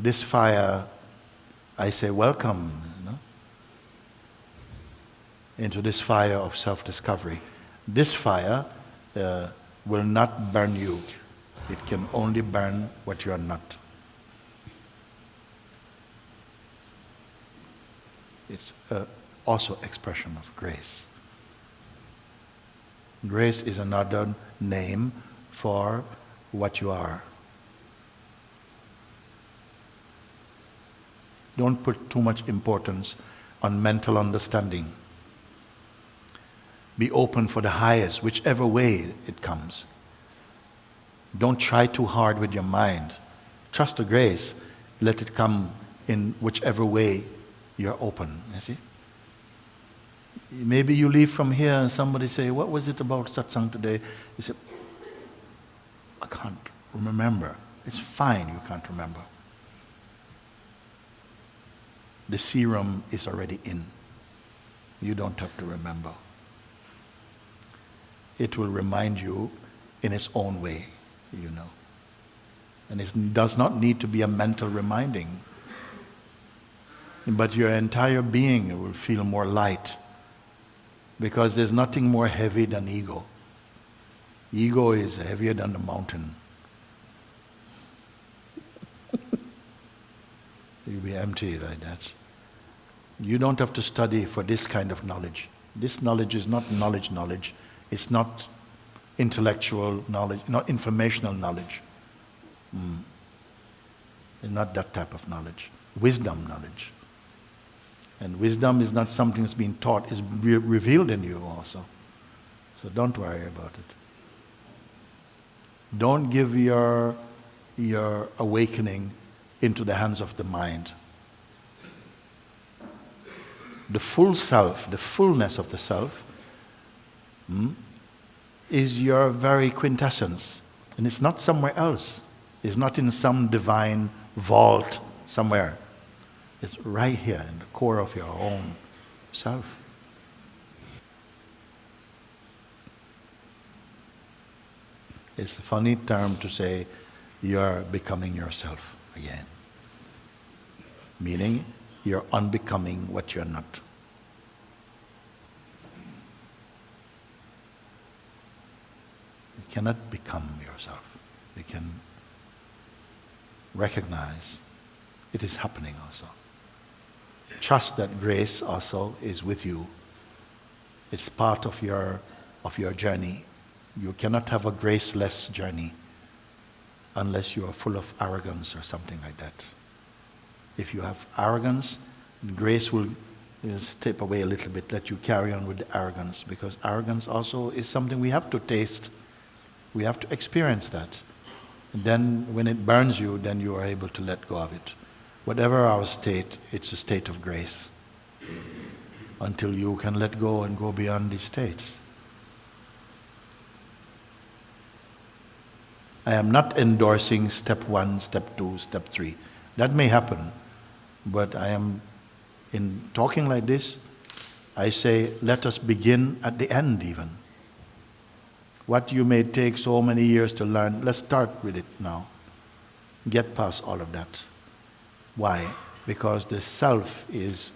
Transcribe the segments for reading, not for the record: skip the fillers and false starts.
this fire, I say welcome, into this fire of self-discovery. This fire will not burn you. It can only burn what you are not. It's also expression of grace. Grace is another name for what you are. Don't put too much importance on mental understanding. Be open for the highest, whichever way it comes. Don't try too hard with your mind. Trust the grace. Let it come in whichever way you're open. You see? Maybe you leave from here and somebody say, what was it about satsang today? You say, I can't remember. It's fine, you can't remember. The serum is already in. You don't have to remember. It will remind you in its own way, And it does not need to be a mental reminding. But your entire being will feel more light. Because there's nothing more heavy than ego. Ego is heavier than the mountain. You'll be empty like that. You don't have to study for this kind of knowledge. This knowledge is not knowledge. It's not intellectual knowledge, not informational knowledge. It's not that type of knowledge. Wisdom knowledge. And wisdom is not something that's being taught, it's revealed in you also. So don't worry about it. Don't give your awakening into the hands of the mind. The full self, the fullness of the self, is your very quintessence. And it's not somewhere else. It's not in some divine vault somewhere. It's right here in the core of your own self. It's a funny term to say you're becoming yourself again. Meaning you're unbecoming what you're not. You cannot become yourself. You can recognize it is happening also. Trust that grace also is with you. It's part of your journey. You cannot have a graceless journey unless you are full of arrogance or something like that. If you have arrogance, grace will step away a little bit, let you carry on with the arrogance, because arrogance also is something we have to taste. We have to experience that. And then when it burns you, then you are able to let go of it. Whatever our state, it's a state of grace. Until you can let go and go beyond these states. I am not endorsing step 1, step 2, step 3. That may happen, but I am, in talking like this, I say, let us begin at the end even. What you may take so many years to learn, let's start with it now. Get past all of that. Why? Because the self is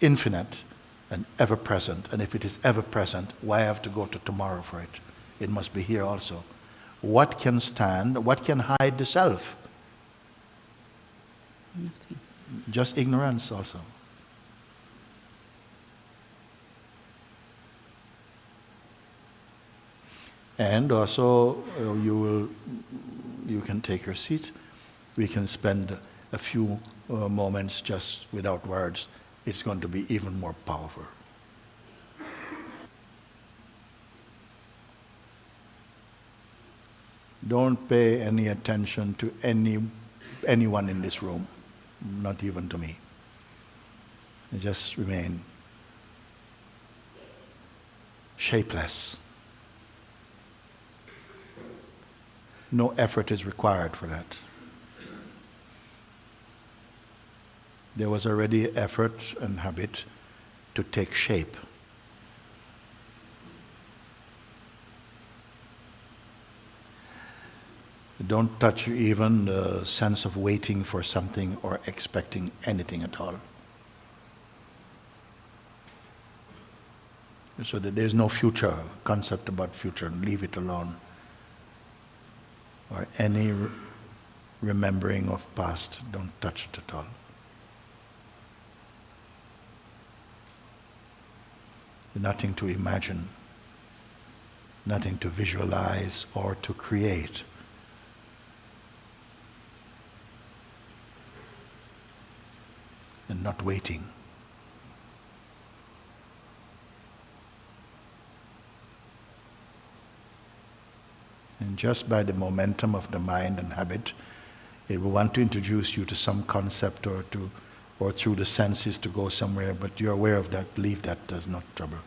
infinite and ever present. And if it is ever present, why have to go to tomorrow for it? It must be here also. What can stand? What can hide the self? Nothing. Just ignorance also. And also, you can take your seat. We can spend a few moments just without words. It's going to be even more powerful. Don't pay any attention to anyone in this room, not even to me. Just remain shapeless. No effort is required for that. There was already effort and habit to take shape. Don't touch even the sense of waiting for something or expecting anything at all. So that there's no future, concept about future, leave it alone. Or any remembering of past, don't touch it at all. Nothing to imagine, nothing to visualize or to create. And not waiting. And just by the momentum of the mind and habit, it will want to introduce you to some concept or through the senses to go somewhere, but you're aware of that, leave that, does not trouble.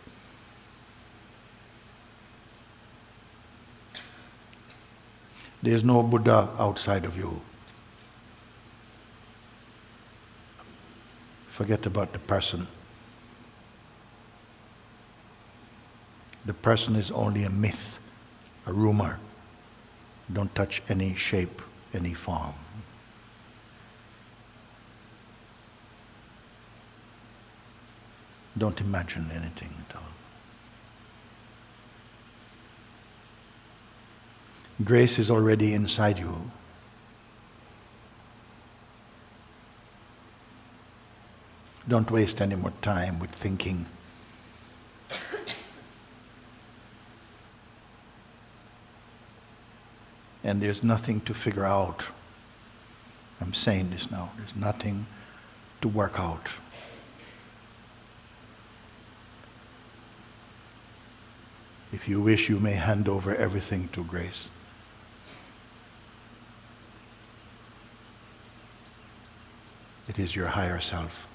There's no Buddha outside of you. Forget about the person. The person is only a myth, a rumor. Don't touch any shape, any form. Don't imagine anything at all. Grace is already inside you. Don't waste any more time with thinking. And there's nothing to figure out. I'm saying this now. There's nothing to work out. If you wish, you may hand over everything to grace. It is your higher self.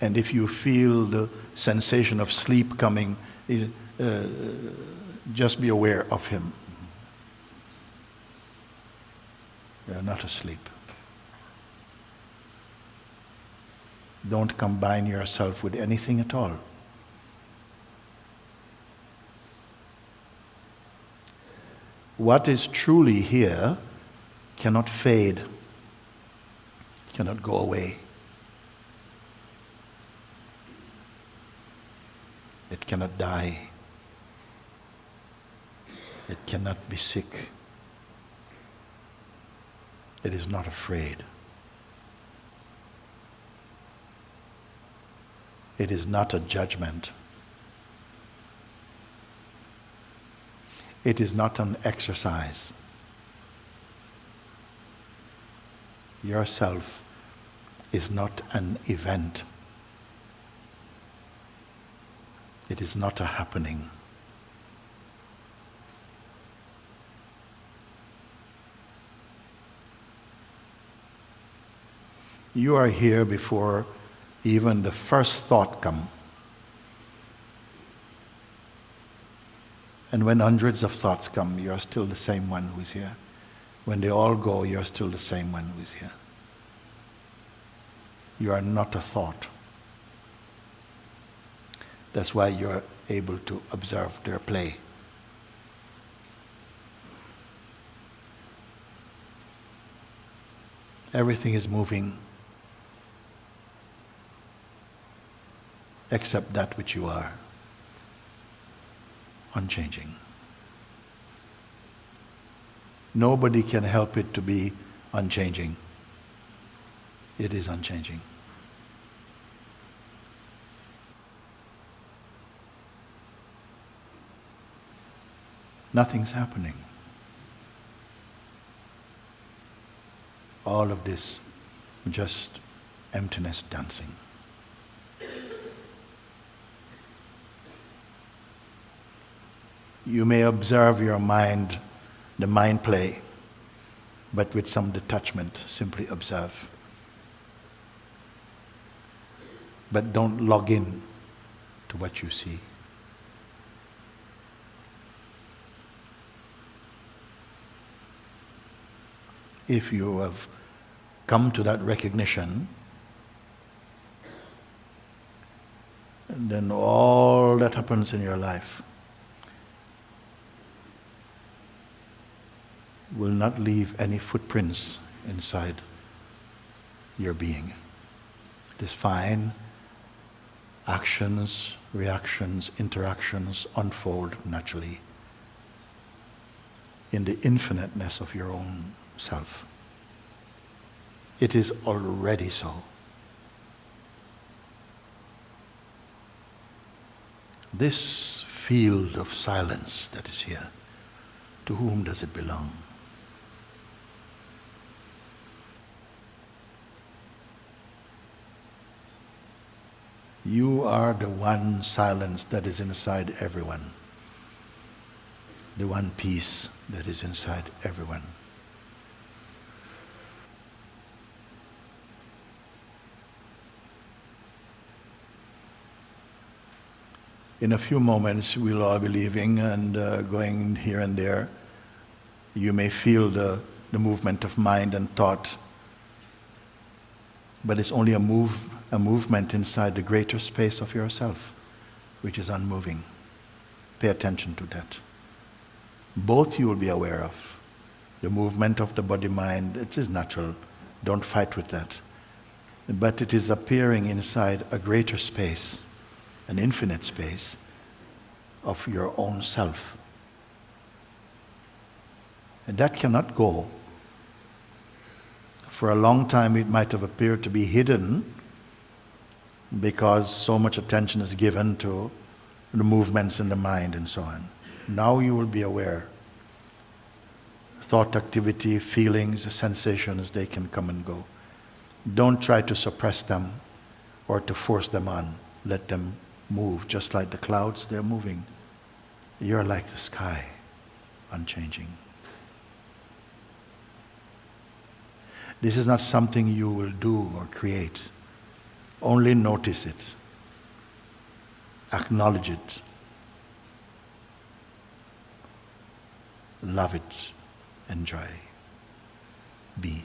And if you feel the sensation of sleep coming, just be aware of him. You are not asleep. Don't combine yourself with anything at all. What is truly here cannot fade, cannot go away. It cannot die. It cannot be sick. It is not afraid. It is not a judgment. It is not an exercise. Yourself is not an event. It is not a happening. You are here before even the first thought comes. And when hundreds of thoughts come, you're still the same one who is here. When they all go, you're still the same one who is here. You are not a thought. That's why you're able to observe their play. Everything is moving except that which you are, unchanging. Nobody can help it to be unchanging. It is unchanging. Nothing's happening. All of this, just emptiness dancing. You may observe your mind, the mind play, but with some detachment, simply observe. But don't log in to what you see. If you have come to that recognition, then all that happens in your life will not leave any footprints inside your being. It is fine. Actions, reactions, interactions unfold naturally in the infiniteness of your own self. It is already so. This field of silence that is here, to whom does it belong? You are the one silence that is inside everyone. The one peace that is inside everyone. In a few moments, we'll all be leaving and going here and there. You may feel the movement of mind and thought, but it's only a movement inside the greater space of yourself, which is unmoving. Pay attention to that. Both you will be aware of. The movement of the body-mind, it is natural. Don't fight with that. But it is appearing inside a greater space, an infinite space of your own self. And that cannot go. For a long time it might have appeared to be hidden because so much attention is given to the movements in the mind and so on. Now you will be aware. Thought activity, feelings, sensations, they can come and go. Don't try to suppress them or to force them on. Let them move. Just like the clouds, they're moving. You're like the sky, unchanging. This is not something you will do or create. Only notice it. Acknowledge it. Love it. Enjoy. Be.